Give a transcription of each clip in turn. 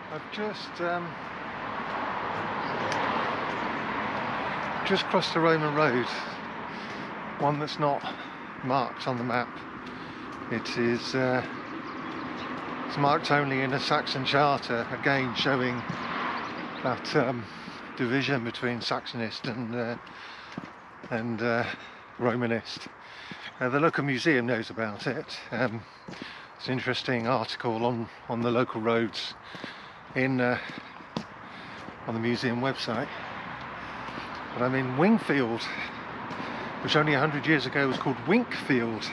I've just crossed the Roman road, one that's not marked on the map. It is it's marked only in a Saxon charter, again showing that division between Saxonist and Romanist. The local museum knows about it. It's an interesting article on the local roads on the museum website. But I mean, Winkfield, which only 100 years ago was called Winkfield,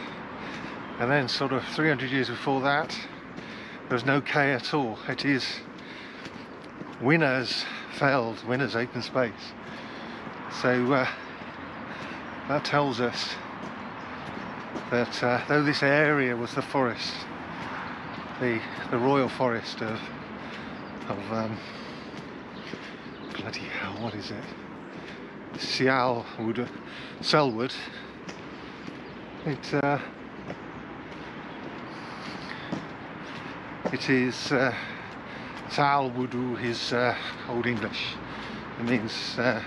and then sort of 300 years before that there was no K at all. It is Winners Feld, Winners open space. So that tells us that though this area was the forest, the royal forest of bloody hell, what is it? Selwood. It is Salwudu is Old English. It means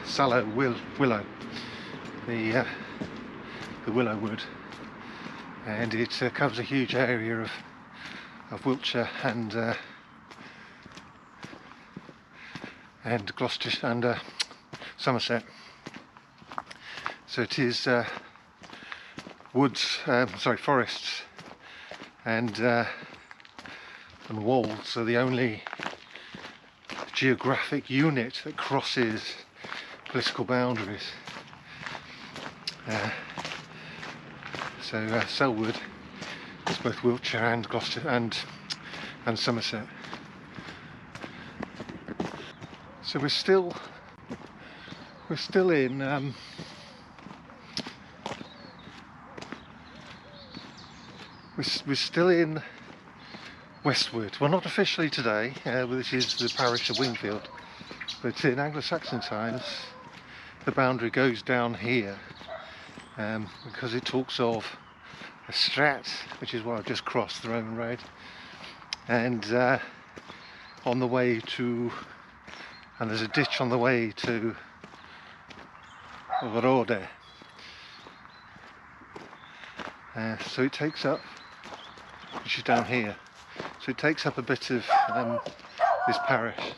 sallow willow, the willow wood, and it covers a huge area of Wiltshire and Gloucestershire and Somerset. So it is forests and wolds are the only geographic unit that crosses political boundaries. So Selwood is both Wiltshire and Gloucester and Somerset. So we're still in we're still in Westwood. Well, not officially today, which is the parish of Winkfield, but in Anglo-Saxon times the boundary goes down here, because it talks of a strat, which is what I've just crossed, the Roman road, and on the way to, and there's a ditch on the way to Rode. So it takes up, which is down here, so it takes up a bit of this parish.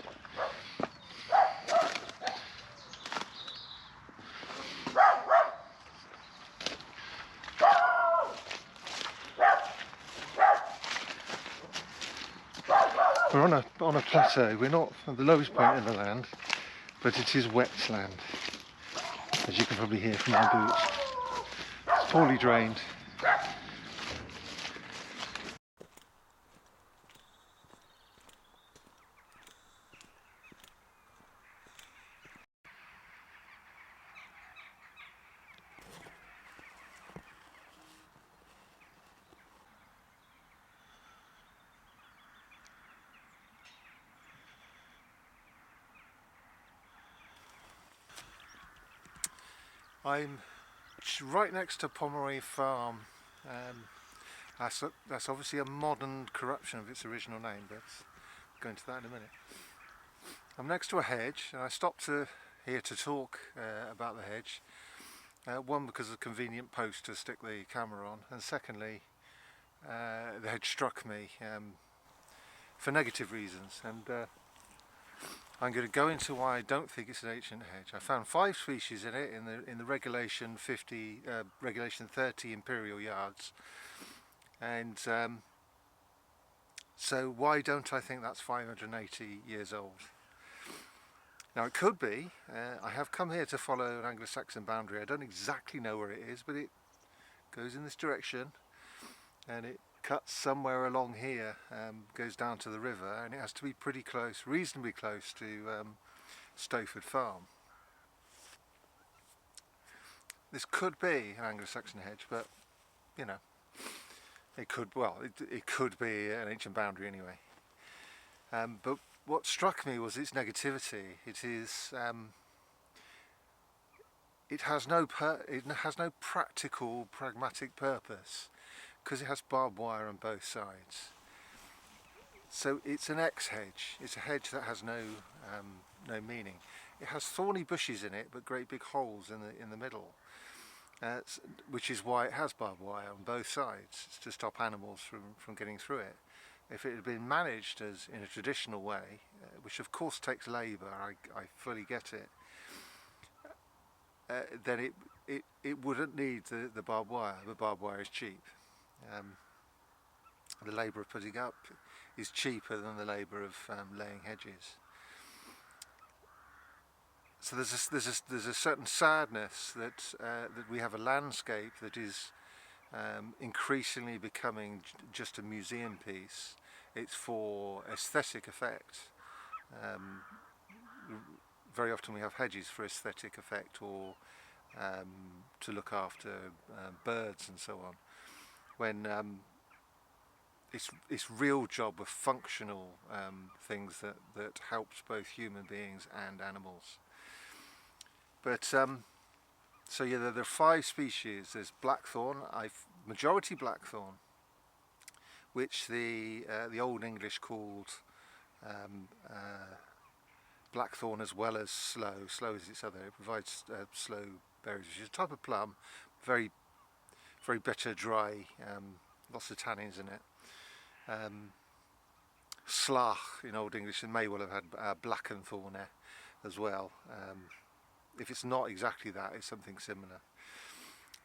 We're on a plateau. We're not at the lowest point in the land, but it is wet land, as you can probably hear from my boots. It's poorly drained. I'm right next to Pomeroy farm. That's obviously a modern corruption of its original name, but I'll go into that in a minute. I'm next to a hedge, and I stopped here to talk about the hedge. One, because of a convenient post to stick the camera on, and secondly, the hedge struck me for negative reasons, and I'm going to go into why I don't think it's an ancient hedge. I found 5 species in it in the regulation 30 imperial yards, and so why don't I think that's 580 years old? Now it could be. I have come here to follow an Anglo-Saxon boundary. I don't exactly know where it is, but it goes in this direction, and it cuts somewhere along here, goes down to the river, and it has to be pretty close, reasonably close to Stowford Farm. This could be an Anglo-Saxon hedge, but you know, it could be an ancient boundary anyway. But what struck me was its negativity. It has no pragmatic purpose, because it has barbed wire on both sides. So it's an X-hedge. It's a hedge that has no meaning. It has thorny bushes in it, but great big holes in the middle, which is why it has barbed wire on both sides. It's to stop animals from getting through it. If it had been managed as in a traditional way, which of course takes labour, I fully get it, then it wouldn't need the barbed wire. The barbed wire is cheap. The labour of putting up is cheaper than the labour of laying hedges. So there's a certain sadness that we have a landscape that is increasingly becoming just a museum piece. It's for aesthetic effect. Very often we have hedges for aesthetic effect, or to look after birds and so on, when its real job of functional things that helps both human beings and animals. But so yeah, there are 5 species. There's blackthorn, majority blackthorn, which the Old English called blackthorn as well as sloe. Sloe is its other. It provides sloe berries, which is a type of plum, very bitter, dry, lots of tannins in it. Slach in Old English, and may well have had blackenthorn as well. If it's not exactly that, it's something similar.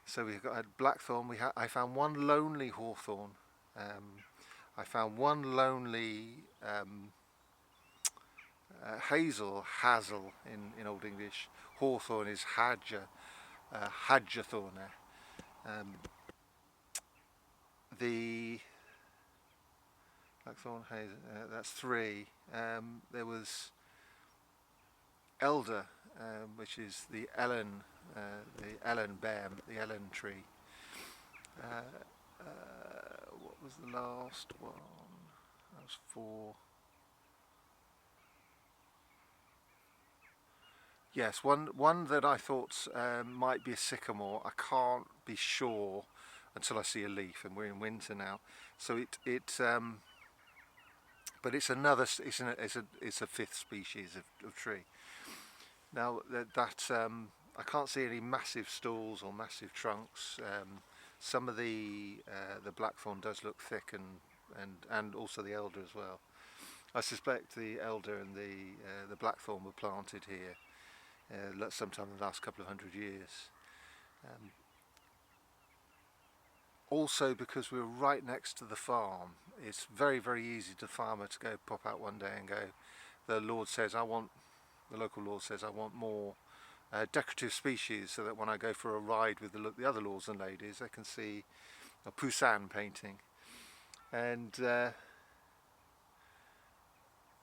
So we've got blackthorn. I found one lonely hawthorn. I found one lonely hazel in Old English. Hawthorn is hadgerthorn. The blackthorn, hazel, that's 3. There was elder, which is the ellen bear, the ellen tree. What was the last one? That was 4. Yes, one that I thought might be a sycamore. I can't be sure until I see a leaf, and we're in winter now. So but it's another. It's a 5th species of tree. Now that I can't see any massive stalls or massive trunks. Some of the blackthorn does look thick, and also the elder as well. I suspect the elder and the blackthorn were planted here sometime in the last couple of 100 years. Also, because we're right next to the farm, it's very, very easy to the farmer to go pop out one day and go, the local lord says I want more decorative species, so that when I go for a ride with the other lords and ladies, they can see a Poussin painting. And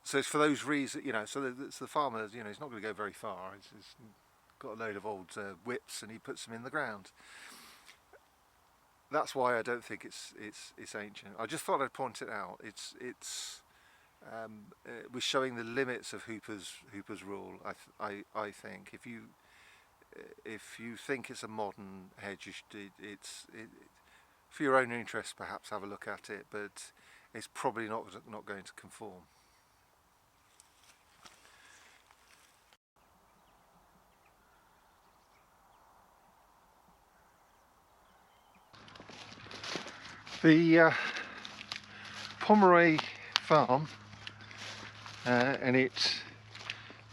so it's for those reasons, so the farmer, he's not going to go very far. He's got a load of old whips, and he puts them in the ground. That's why I don't think it's ancient. I just thought I'd point it out. We're showing the limits of Hooper's rule. I think if you think it's a modern hedge, for your own interest, perhaps have a look at it, but it's probably not going to conform. The Pomeroy farm, and it's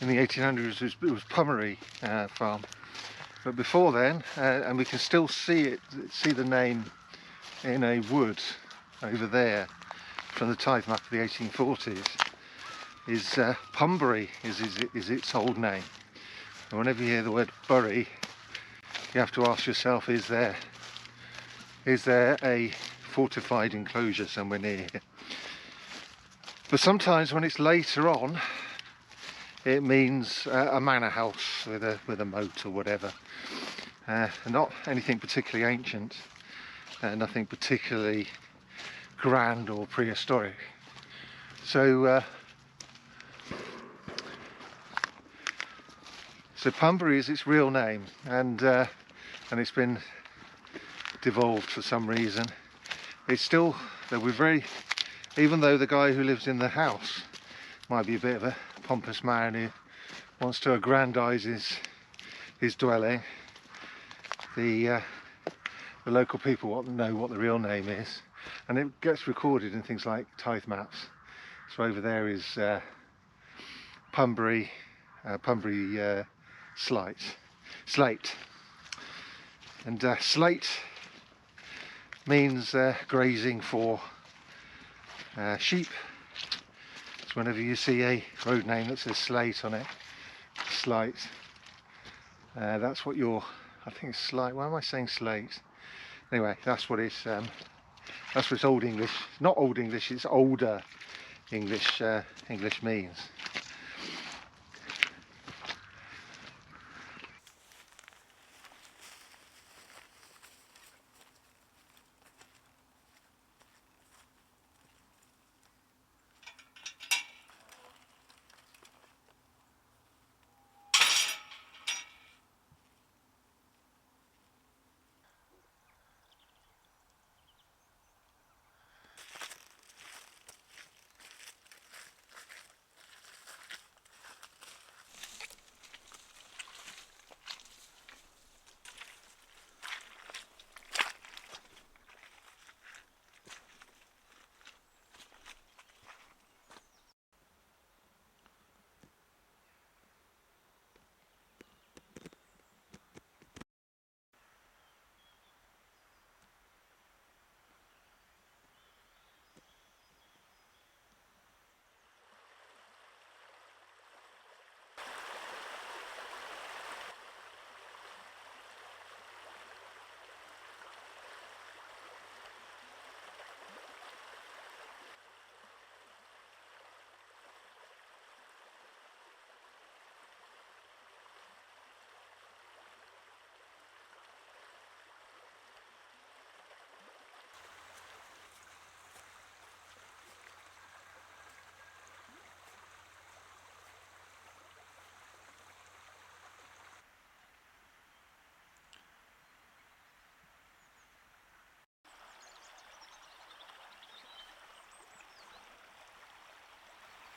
in the 1800s it was Pomeroy farm, but before then, and we can still see the name in a wood over there from the Tithe map of the 1840s, is Pomeroy is its old name. And whenever you hear the word bury, you have to ask yourself, is there a fortified enclosure somewhere near here? But sometimes when it's later on, it means a manor house with a moat or whatever. Not anything particularly ancient, nothing particularly grand or prehistoric. So Pomeroy is its real name, and it's been devolved for some reason. It's still, we're very even though the guy who lives in the house might be a bit of a pompous man who wants to aggrandise his dwelling, the local people want to know what the real name is, and it gets recorded in things like Tithe maps. So over there is Pomeroy slate, and slate means grazing for sheep. So whenever you see a road name that says Slate on it, Slate, that's what you're, I think it's Slate, why am I saying Slate? Anyway, that's what it's Old English, not Old English, it's older English means.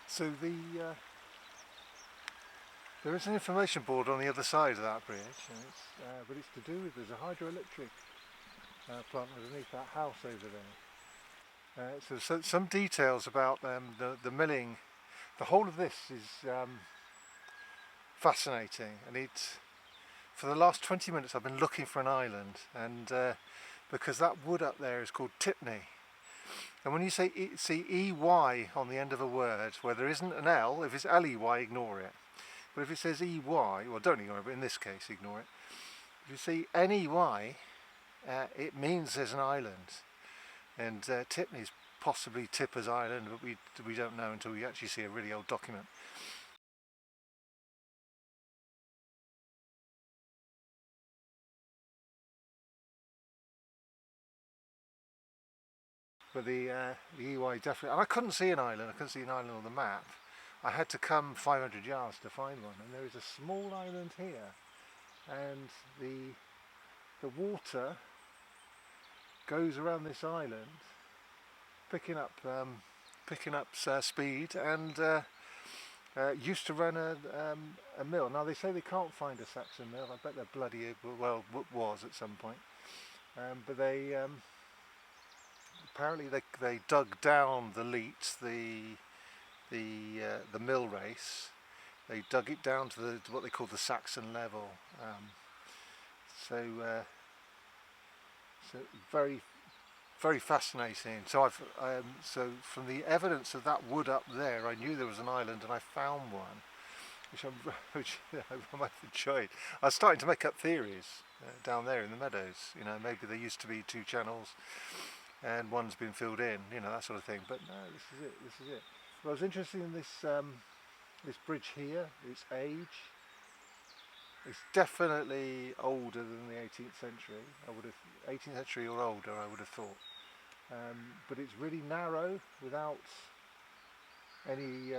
So there is an information board on the other side of that bridge, and but it's to do with, there's a hydroelectric plant underneath that house over there. So some details about the milling. The whole of this is fascinating, and for the last 20 minutes I've been looking for an island, and because that wood up there is called Tipney. And when you see EY on the end of a word where there isn't an L, if it's LEY, ignore it. But if it says EY, well, don't ignore it, but in this case, ignore it. If you see NEY, it means there's an island. And Tipney is possibly Tipper's Island, but we don't know until we actually see a really old document. But the EY definitely, and I couldn't see an island, on the map. I had to come 500 yards to find one, and there is a small island here, and the water goes around this island, picking up speed, and used to run a mill. Now they say they can't find a Saxon mill. I bet they're bloody well was at some point, but they apparently they dug down the leat, the mill race. They dug it down to what they call the Saxon level. So very, very fascinating. So so from the evidence of that wood up there, I knew there was an island, and I found one, which I might have enjoyed. I was starting to make up theories down there in the meadows. You know, maybe there used to be 2 channels, and one's been filled in. You know, that sort of thing. But no, this is it. But I was interested in this bridge here. Its age. It's definitely older than the 18th century. 18th century or older, I would have thought. But it's really narrow, without any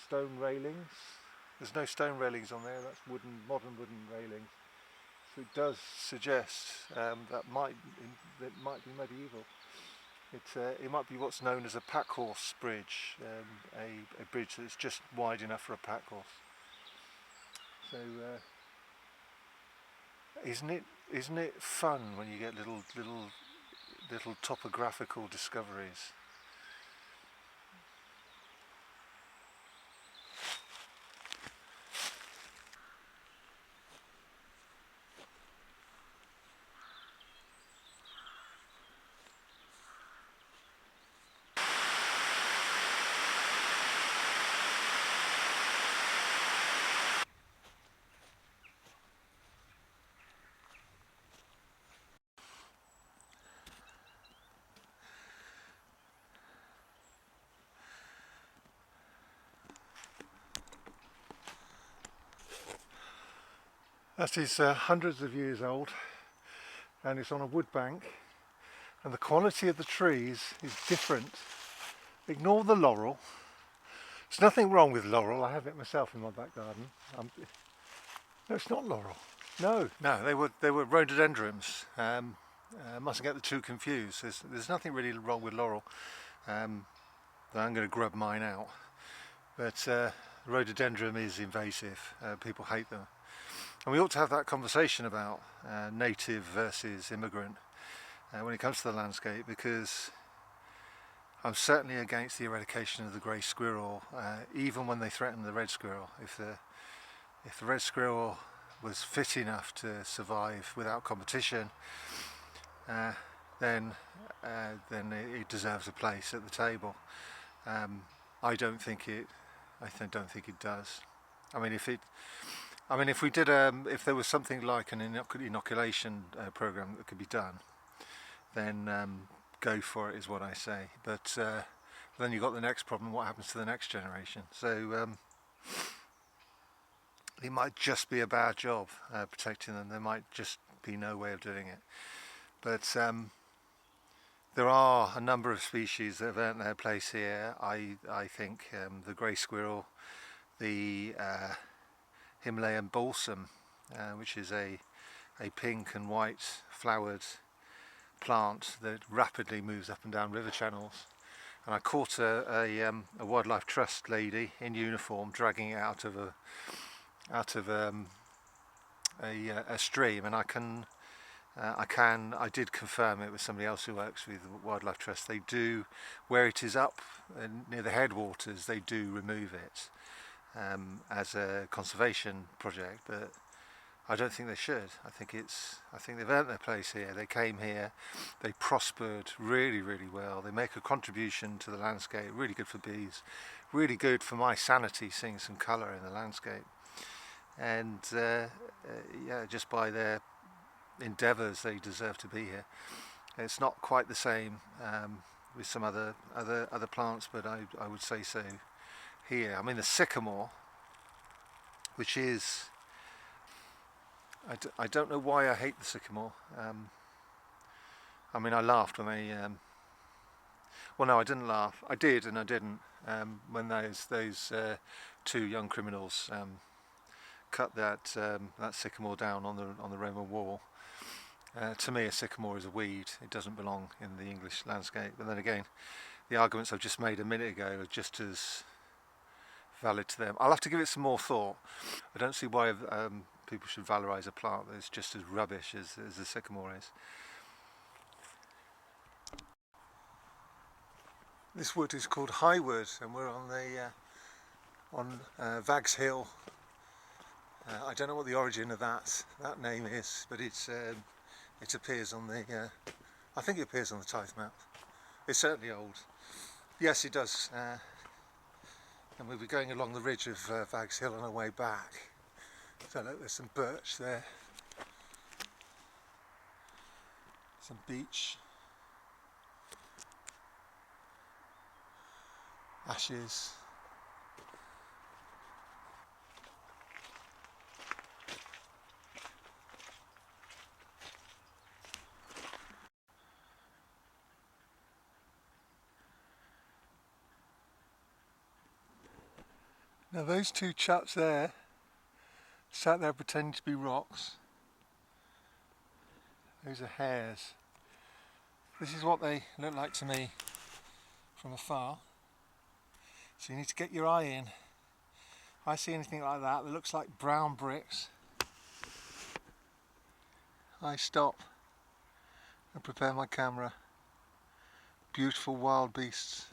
stone railings. There's no stone railings on there. That's modern wooden railings. So it does suggest that might be medieval. It might be what's known as a pack horse bridge, a bridge that's just wide enough for a pack horse. So isn't it fun when you get little topographical discoveries? That is hundreds of years old, and it's on a wood bank, and the quality of the trees is different. Ignore the laurel. There's nothing wrong with laurel. I have it myself in my back garden. No, it's not laurel. No, they were rhododendrons. Mustn't get the two confused. There's nothing really wrong with laurel. I'm going to grub mine out. But rhododendron is invasive. People hate them. And we ought to have that conversation about native versus immigrant when it comes to the landscape, because I'm certainly against the eradication of the grey squirrel, even when they threaten the red squirrel. If the red squirrel was fit enough to survive without competition, then it deserves a place at the table. I don't think it does. If we did, if there was something like an inoculation program that could be done, then go for it is what I say. But then you've got the next problem: what happens to the next generation? So it might just be a bad job protecting them. There might just be no way of doing it. But there are a number of species that have earned their place here. I think the grey squirrel, the Himalayan balsam, which is a pink and white flowered plant that rapidly moves up and down river channels. And I caught a wildlife trust lady in uniform dragging it out of a stream, and I did confirm it with somebody else who works with wildlife trust. They do, where it is up near the headwaters, they do remove it as a conservation project, but I don't think they should. I think they've earned their place here. They came here, they prospered really, really well. They make a contribution to the landscape, really good for bees, really good for my sanity, seeing some colour in the landscape. And yeah, just by their endeavours, they deserve to be here. It's not quite the same with some other plants, but I would say so here. The sycamore, which is, I don't know why I hate the sycamore. I laughed when they well, no, I didn't laugh. I did and I didn't when those two young criminals cut that sycamore down on the Roman wall. To me, a sycamore is a weed. It doesn't belong in the English landscape. But then again, the arguments I've just made a minute ago are just as valid to them. I'll have to give it some more thought. I don't see why people should valorise a plant that's just as rubbish as the sycamore is. This wood is called High Wood, and we're on Vags Hill. I don't know what the origin of that name is, but it appears on the I think it appears on the Tithe map. It's certainly old. Yes, it does. And we'll be going along the ridge of Vags Hill on our way back. So look, there's some birch there, some beech, ashes. Now those two chaps there, sat there pretending to be rocks. Those are hares. This is what they look like to me from afar. So you need to get your eye in. If I see anything like that looks like brown bricks, I stop and prepare my camera. Beautiful wild beasts.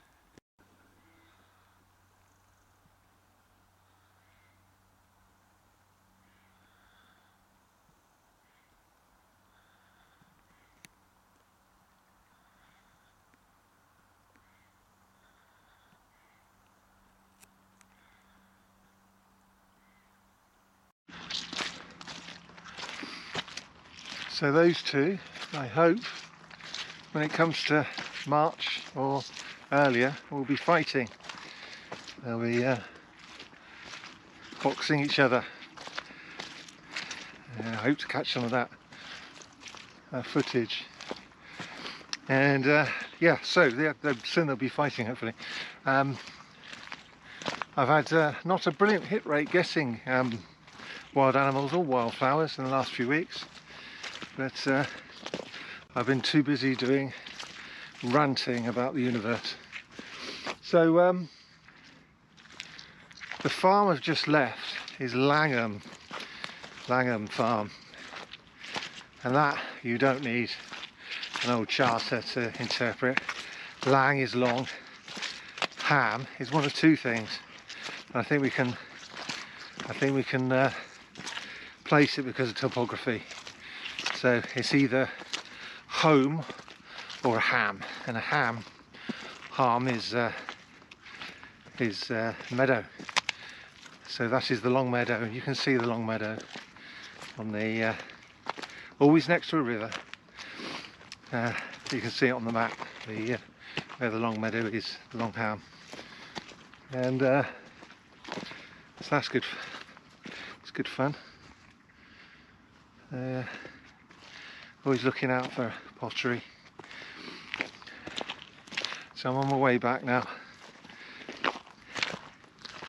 So those two, I hope, when it comes to March or earlier, will be fighting. They'll be boxing each other. I hope to catch some of that footage. And yeah, so soon they'll be fighting, hopefully. I've had not a brilliant hit rate guessing wild animals or wildflowers in the last few weeks, but I've been too busy doing ranting about the universe. So the farm I've just left is Langham Farm, and that you don't need an old charter to interpret. Lang is long, ham is one of two things. I think we can place it because of topography. So it's either home or a ham, and a ham is meadow. So that is the long meadow, and you can see the long meadow on the always next to a river. You can see it on the map, where the long meadow is, the long ham, and so that's good. It's good fun. Always looking out for pottery. So I'm on my way back now.